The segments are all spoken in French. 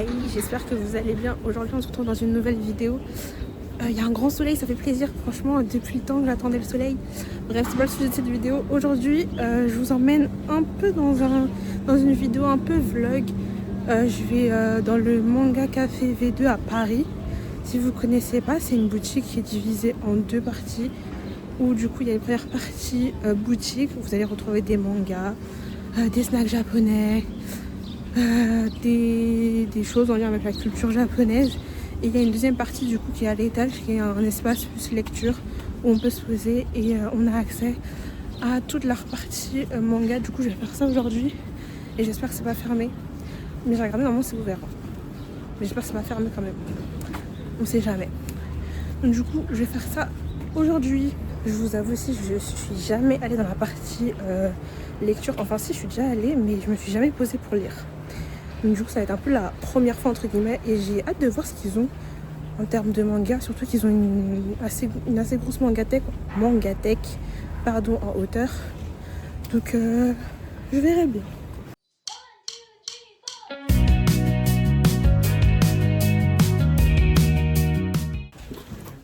Hey, j'espère que vous allez bien. Aujourd'hui on se retrouve dans une nouvelle vidéo. Il y a un grand soleil, ça fait plaisir. Franchement, depuis le temps que j'attendais le soleil. Bref, c'est pas le sujet de cette vidéo. Aujourd'hui, je vous emmène un peu dans une vidéo un peu vlog. Je vais dans le Manga Café V2 à Paris. Si vous connaissez pas, c'est une boutique qui est divisée en deux parties. Où du coup, il y a une première partie boutique où vous allez retrouver des mangas, des snacks japonais, des choses en lien avec la culture japonaise. Et il y a une deuxième partie du coup qui est à l'étage, qui est un espace plus lecture où on peut se poser et on a accès à toute la partie manga. Du coup je vais faire ça aujourd'hui et j'espère que c'est pas fermé. Mais j'ai regardé, normalement c'est ouvert. Mais j'espère que c'est pas fermé quand même. On sait jamais. Donc du coup je vais faire ça aujourd'hui. Je vous avoue aussi, je suis jamais allée dans la partie lecture. Enfin si, je suis déjà allée, mais je me suis jamais posée pour lire. Donc du coup ça va être un peu la première fois entre guillemets et j'ai hâte de voir ce qu'ils ont en termes de manga, surtout qu'ils ont une assez grosse mangatech en hauteur. Donc je verrai bien.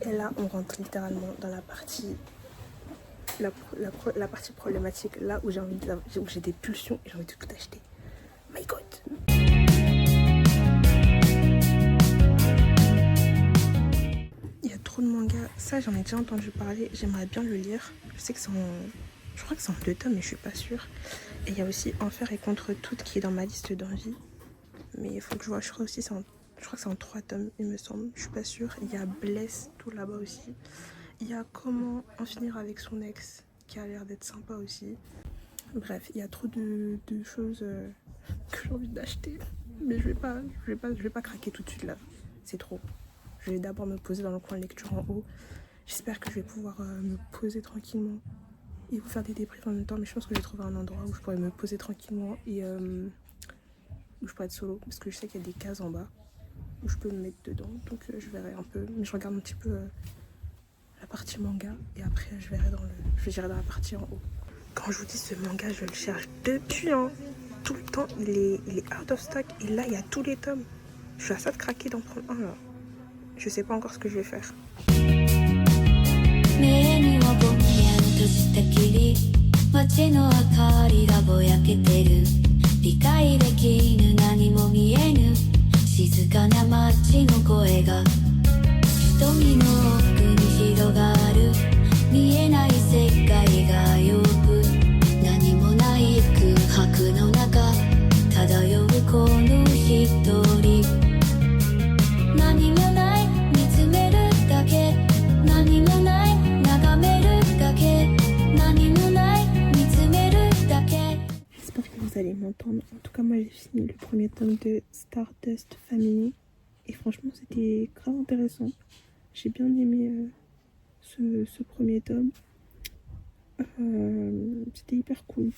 Et là on rentre littéralement dans la partie la partie problématique, là où j'ai des pulsions et j'ai envie de tout acheter. My God. Il y a trop de mangas. Ça, j'en ai déjà entendu parler. J'aimerais bien le lire. Je sais que je crois que c'est en 2 tomes, mais je suis pas sûre. Et il y a aussi Enfer et contre toutes qui est dans ma liste d'envie. Mais il faut que je vois. Je crois que c'est en 3 tomes, il me semble. Je suis pas sûre. Il y a Bless, tout là-bas aussi. Il y a Comment en finir avec son ex, qui a l'air d'être sympa aussi. Bref, il y a trop de choses que j'ai envie d'acheter. Mais je vais pas craquer tout de suite là. C'est trop. Je vais d'abord me poser dans le coin lecture en haut. J'espère que je vais pouvoir me poser tranquillement et vous faire des débriefs en même temps. Mais je pense que je vais trouver un endroit où je pourrais me poser tranquillement et où je pourrais être solo. Parce que je sais qu'il y a des cases en bas où je peux me mettre dedans. Donc je verrai un peu. Mais je regarde un petit peu la partie manga et après je dirai dans la partie en haut. Quand je vous dis ce manga, je le cherche depuis tout le temps. Il est out of stock et là il y a tous les tomes. Je suis à ça de craquer d'en prendre un là. Je sais pas encore ce que je vais faire. Vous allez m'entendre. En tout cas, moi j'ai fini le premier tome de Stardust Family et franchement, c'était grave intéressant. J'ai bien aimé ce premier tome. C'était hyper cool.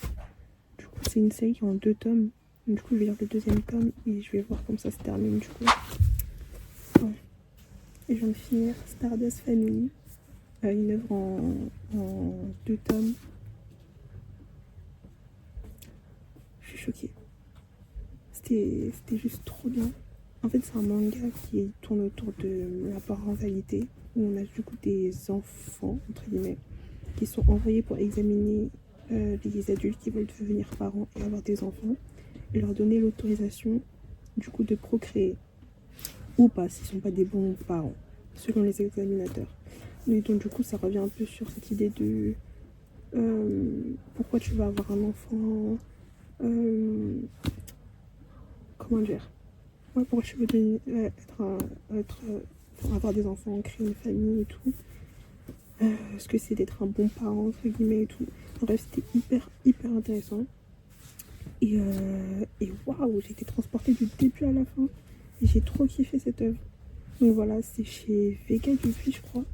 Du coup, c'est une série qui est en 2 tomes. Du coup, je vais lire le deuxième tome et je vais voir comment ça se termine. Du coup, ouais. Et je viens de finir Stardust Family, une œuvre en 2 tomes. Je suis choquée. C'était juste trop bien. En fait, c'est un manga qui tourne autour de la parentalité, où on a du coup des enfants, entre guillemets, qui sont envoyés pour examiner les adultes qui veulent devenir parents et avoir des enfants, et leur donner l'autorisation du coup de procréer, ou pas, s'ils sont pas des bons parents, selon les examinateurs. Et donc du coup, ça revient un peu sur cette idée de pourquoi tu veux avoir un enfant, comment dire, ouais, pourquoi tu veux avoir des enfants, créer une famille et tout, ce que c'est d'être un bon parent entre guillemets et tout. Bref, c'était hyper intéressant et waouh, j'ai été transportée du début à la fin et j'ai trop kiffé cette œuvre. Donc voilà, c'est chez Vega Dupuis je crois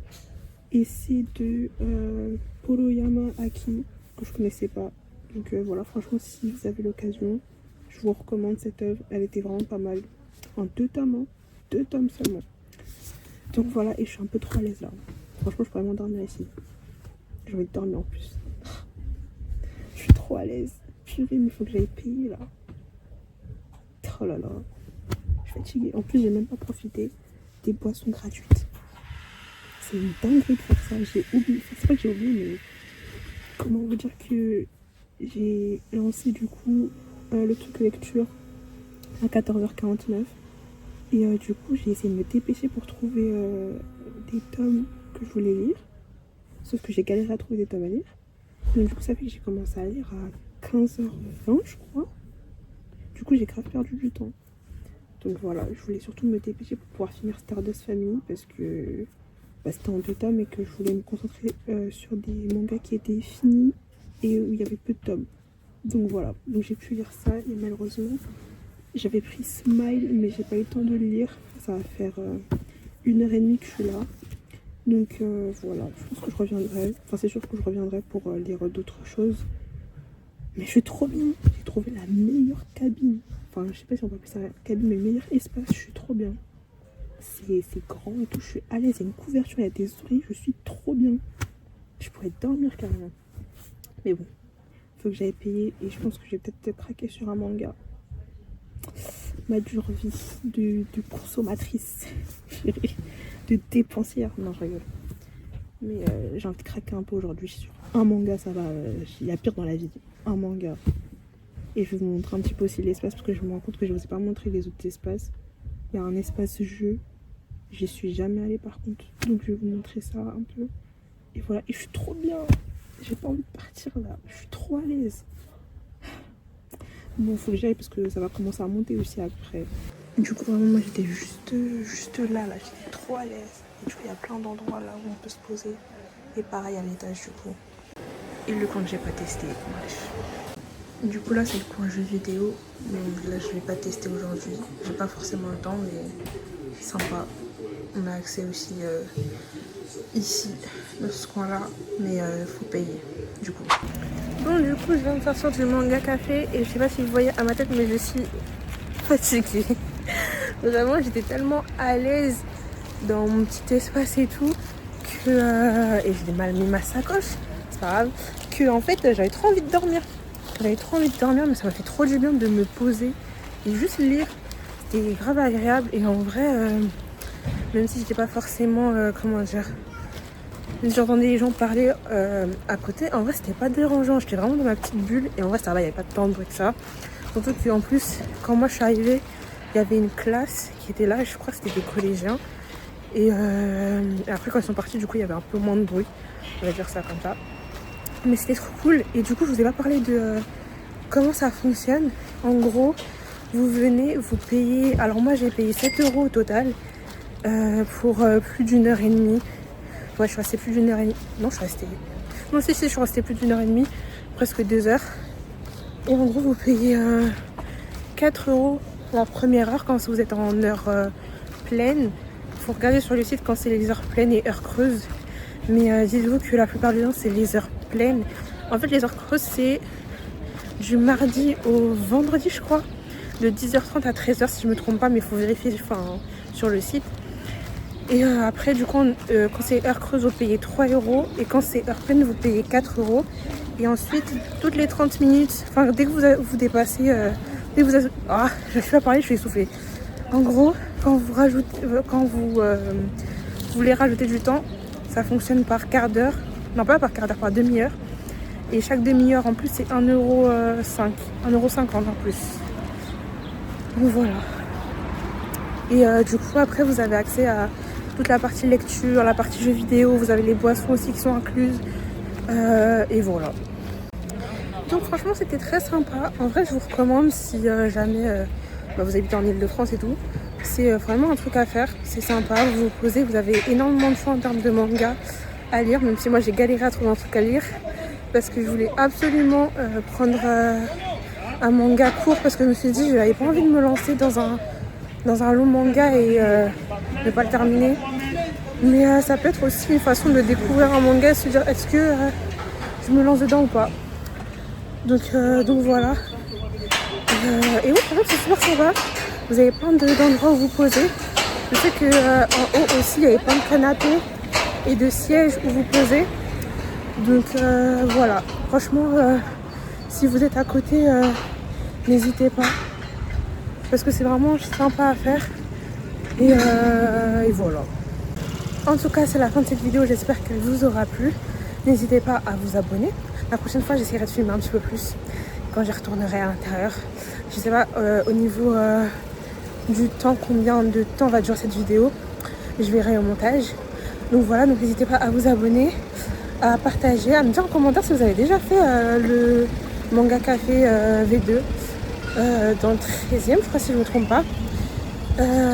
et c'est de Poroyama Aki que je connaissais pas. Donc voilà, franchement, si vous avez l'occasion, je vous recommande cette œuvre. Elle était vraiment pas mal. En 2 tomes, hein. 2 tomes seulement. Donc voilà, et je suis un peu trop à l'aise là. Franchement, je pourrais m'endormir ici. J'ai envie de dormir en plus. Je suis trop à l'aise. Purée, mais il faut que j'aille payer là. Oh là là. Je vais fatiguée. En plus, j'ai même pas profité des boissons gratuites. C'est une dinguerie de faire ça. J'ai oublié, enfin, c'est pas que j'ai oublié, mais comment vous dire que j'ai lancé du coup le truc lecture à 14h49. Et du coup, j'ai essayé de me dépêcher pour trouver des tomes que je voulais lire. Sauf que j'ai galéré à trouver des tomes à lire. Donc du coup, ça fait que j'ai commencé à lire à 15h20, je crois. Du coup, j'ai grave perdu du temps. Donc voilà, je voulais surtout me dépêcher pour pouvoir finir Stardust Family parce que c'était en 2 tomes et que je voulais me concentrer sur des mangas qui étaient finis et où il y avait peu de tomes. Donc voilà, donc j'ai pu lire ça et malheureusement, j'avais pris Smile mais j'ai pas eu le temps de le lire. Ça va faire 1h30 que je suis là. Donc voilà, je pense que je reviendrai. Enfin, c'est sûr que je reviendrai pour lire d'autres choses. Mais je suis trop bien. J'ai trouvé la meilleure cabine. Enfin, je sais pas si on peut appeler ça cabine, mais le meilleur espace. Je suis trop bien. C'est grand et tout. Je suis à l'aise. Il y a une couverture, il y a des oreilles. Je suis trop bien. Je pourrais dormir carrément. Mais bon, faut que j'aille payer. Et je pense que je vais peut-être craquer sur un manga. Ma dure vie de consommatrice. De dépensière. Non, je rigole. Mais j'ai envie de craquer un peu aujourd'hui. Sur un manga, ça va. Il y a pire dans la vie. Un manga. Et je vais vous montrer un petit peu aussi l'espace parce que je me rends compte que je ne vous ai pas montré les autres espaces. Il y a un espace jeu. J'y suis jamais allée par contre. Donc je vais vous montrer ça un peu. Et voilà. Et je suis trop bien. J'ai pas envie de partir là. Je suis trop à l'aise. Bon, faut que j'aille parce que ça va commencer à monter aussi après. Du coup, vraiment, moi j'étais juste là. J'étais trop à l'aise. Et du coup, il y a plein d'endroits là où on peut se poser. Et pareil à l'étage du coup. Et le coin que j'ai pas testé. Bref. Du coup là c'est le coin jeux vidéo, donc là je vais pas tester aujourd'hui, j'ai pas forcément le temps mais sympa. On a accès aussi ici dans ce coin là, mais faut payer du coup. Bon du coup je viens de sortir du manga café et je sais pas si vous voyez à ma tête mais je suis fatiguée. Vraiment j'étais tellement à l'aise dans mon petit espace et tout que et j'ai mal mis ma sacoche, c'est pas grave, que en fait j'avais trop envie de dormir. J'avais trop envie de dormir, mais ça m'a fait trop du bien de me poser et juste lire. C'était grave agréable. Et en vrai, même si j'étais pas forcément, comment dire, j'entendais les gens parler à côté, en vrai, c'était pas dérangeant. J'étais vraiment dans ma petite bulle. Et en vrai, ça va, il n'y avait pas de tant de bruit que ça. Surtout qu'en plus, quand moi je suis arrivée, il y avait une classe qui était là. Et je crois que c'était des collégiens. Et après, quand ils sont partis, du coup, il y avait un peu moins de bruit. On va dire ça comme ça. Mais c'était trop cool. Et du coup, je vous ai pas parlé de comment ça fonctionne. En gros, vous venez, vous payez... Alors moi, j'ai payé 7 € au total pour plus d'1h30. Ouais, je suis restée plus d'1h30. Non, je suis restée... Non, si, je suis restée plus d'1h30. Presque 2 heures. Et en gros, vous payez 4 € la première heure quand vous êtes en heure pleine. Il faut regarder sur le site quand c'est les heures pleines et heures creuses. Mais dites-vous que la plupart du temps, c'est les heures pleines. En fait, les heures creuses, c'est du mardi au vendredi, je crois. De 10h30 à 13h, si je me trompe pas, mais il faut vérifier sur le site. Et après, du coup, quand c'est heure creuse, vous payez 3 €. Et quand c'est heure pleine, vous payez 4 €. Et ensuite, toutes les 30 minutes, enfin, dès que vous dépassez... je suis pas parler, je suis essoufflée. En gros, quand vous voulez rajouter du temps, ça fonctionne par quart d'heure. Non, pas par quart d'heure, par demi-heure. Et chaque demi-heure, en plus, c'est 1,05 €. 1,50 € en plus. Donc voilà. Et du coup, après, vous avez accès à toute la partie lecture, la partie jeux vidéo. Vous avez les boissons aussi qui sont incluses. Et voilà. Donc franchement, c'était très sympa. En vrai, je vous recommande si jamais vous habitez en Ile-de-France et tout. C'est vraiment un truc à faire. C'est sympa, vous vous posez. Vous avez énormément de choix en termes de manga à lire. Même si moi, j'ai galéré à trouver un truc à lire. Parce que je voulais absolument prendre un manga court. Parce que je me suis dit, je n'avais pas envie de me lancer dans un long manga et ne pas le terminer. Mais ça peut être aussi une façon de découvrir un manga et se dire, est-ce que je me lance dedans ou pas. Donc voilà. Et oui, par exemple, c'est super sympa. Vous avez plein d'endroits où vous posez. Je sais qu'en haut aussi, il y avait plein de canapés et de sièges où vous posez. Donc voilà. Franchement, si vous êtes à côté, n'hésitez pas. parce que c'est vraiment sympa à faire. Et voilà. En tout cas, c'est la fin de cette vidéo. J'espère qu'elle vous aura plu. N'hésitez pas à vous abonner. La prochaine fois, j'essaierai de filmer un petit peu plus quand j'y retournerai à l'intérieur. Je sais pas au niveau du temps, combien de temps va durer cette vidéo. Je verrai au montage. Donc voilà, donc n'hésitez pas à vous abonner, à partager, à me dire en commentaire si vous avez déjà fait le manga café V2 dans le 13e, je crois si je ne me trompe pas.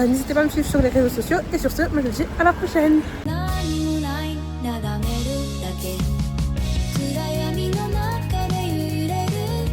N'hésitez pas à me suivre sur les réseaux sociaux. Et sur ce, moi je vous dis à la prochaine.